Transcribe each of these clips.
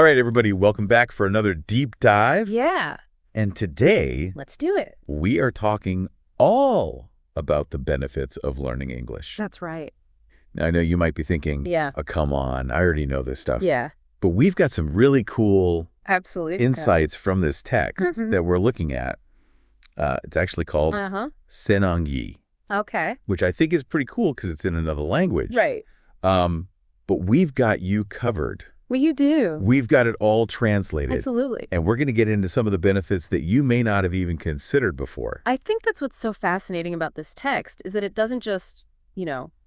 All right, everybody, welcome back for another deep dive. Yeah. And today, Let's do it. we are talking all about the benefits of learning English. That's right. Now, I know you might be thinking, Yeah. oh, come on, I already know this stuff. Yeah. But we've got some really cool Absolutely. insights from this text that we're looking at. It's actually called Senangyi, Okay. which I think is pretty cool because it's in another language. Right. But we've got you covered. Well, you do. We've got it all translated. Absolutely. And we're going to get into some of the benefits that you may not have even considered before. I think that's what's so fascinating about this text is that it doesn't just,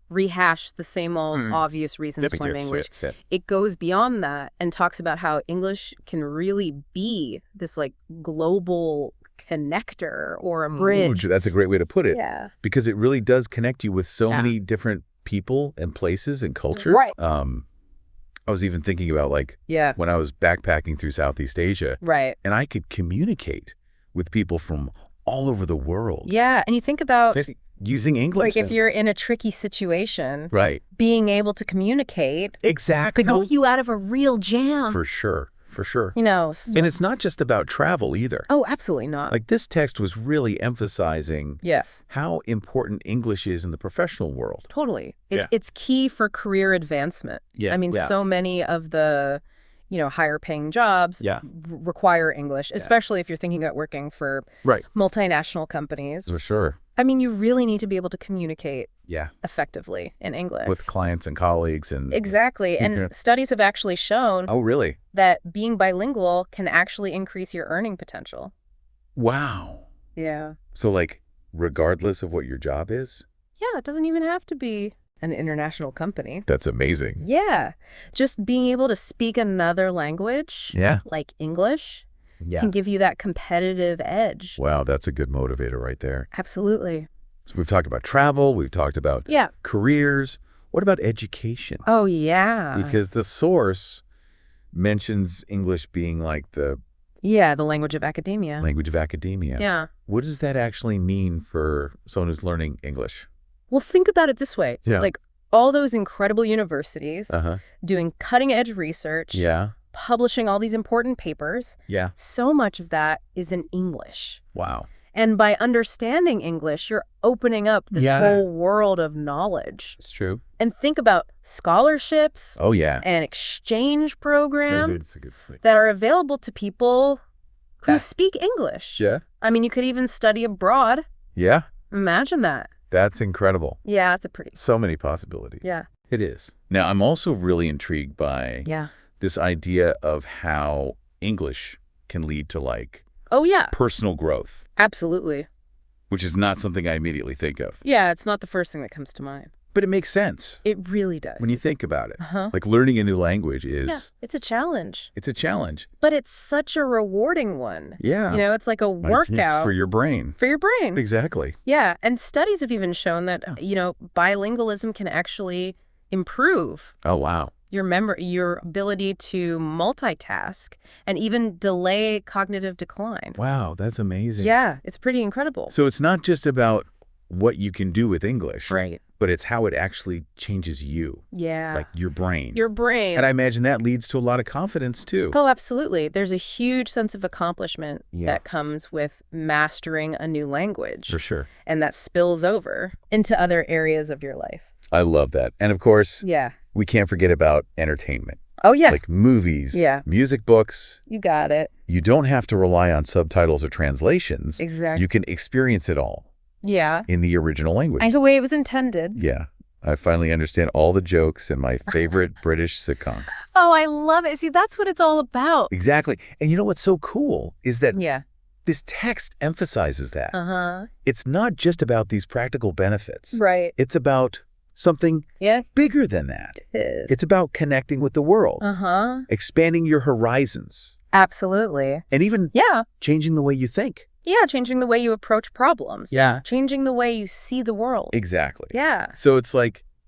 rehash the same old obvious reasons to learn English. It goes beyond that and talks about how English can really be this global connector or a bridge. That's a great way to put it. Yeah. Because it really does connect you with so many different people and places and cultures. Right. I was even thinking about when I was backpacking through Southeast Asia. Right. And I could communicate with people from all over the world. Yeah. And you think about using English. if you're in a tricky situation, right, being able to communicate exactly could get you out of a real jam. For sure. For sure. And it's not just about travel either. Oh, absolutely not. This text was really emphasizing how important English is in the professional world. Totally. It's key for career advancement. Yeah. I mean, so many of the, higher paying jobs require English, especially if you're thinking about working for multinational companies. For sure. I mean, you really need to be able to communicate effectively in English. With clients and colleagues. Exactly. And studies have actually shown that being bilingual can actually increase your earning potential. Wow. Yeah. So regardless of what your job is? Yeah, it doesn't even have to be an international company. That's amazing. Yeah. Just being able to speak another language, like English, can give you that competitive edge. Wow, that's a good motivator right there. Absolutely. So we've talked about travel, we've talked about careers. What about education? Oh, yeah. Because the source mentions English being the language of academia. Language of academia. Yeah. What does that actually mean for someone who's learning English? Well, think about it this way. Yeah. All those incredible universities doing cutting-edge research, publishing all these important papers. Yeah. So much of that is in English. Wow. And by understanding English, you're opening up this whole world of knowledge. It's true. And think about scholarships. Oh, yeah. And exchange programs That's a good point. that are available to people who speak English. Yeah. I mean, you could even study abroad. Yeah. Imagine that. That's incredible. Yeah, it's So many possibilities. Yeah. It is. Now, I'm also really intrigued by this idea of how English can lead to oh, yeah. personal growth. Absolutely. Which is not something I immediately think of. Yeah, it's not the first thing that comes to mind. But it makes sense. It really does. When you think about it. Learning a new language is... Yeah, it's a challenge. It's a challenge. But it's such a rewarding one. Yeah. It's like a workout. For your brain. For your brain. Exactly. Yeah, and studies have even shown that, bilingualism can actually improve. Oh, wow. Your ability to multitask and even delay cognitive decline. Wow, that's amazing. Yeah, it's pretty incredible. So it's not just about what you can do with English. Right. But it's how it actually changes you. Yeah. Your brain. Your brain. And I imagine that leads to a lot of confidence, too. Oh, absolutely. There's a huge sense of accomplishment that comes with mastering a new language. For sure. And that spills over into other areas of your life. I love that. And of course, we can't forget about entertainment. Oh, yeah. Movies, music, books. You got it. You don't have to rely on subtitles or translations. Exactly. You can experience it all. Yeah. In the original language. And the way it was intended. Yeah. I finally understand all the jokes in my favorite British sitcoms. Oh, I love it. See, that's what it's all about. Exactly. And you know what's so cool is that this text emphasizes that. It's not just about these practical benefits. Right. It's about something bigger than that. It is. It's about connecting with the world. Expanding your horizons. Absolutely. And even changing the way you think. Yeah, changing the way you approach problems. Yeah. Changing the way you see the world. Exactly. Yeah. So it's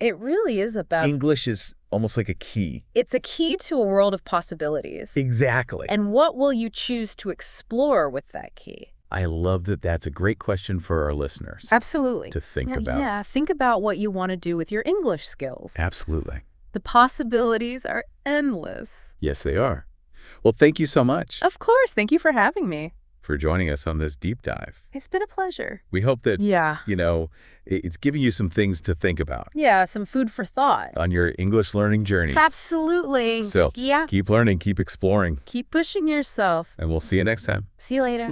it really is about... English is almost like a key. It's a key to a world of possibilities. Exactly. And what will you choose to explore with that key? I love that. That's a great question for our listeners. Absolutely. To think about. Yeah, think about what you want to do with your English skills. Absolutely. The possibilities are endless. Yes, they are. Well, thank you so much Of course. Thank you for having me. for joining us on this deep dive. It's been a pleasure. We hope that, it's giving you some things to think about. Yeah, some food for thought. On your English learning journey. Absolutely. So keep learning, keep exploring, Keep pushing yourself. and we'll see you next time. See you later.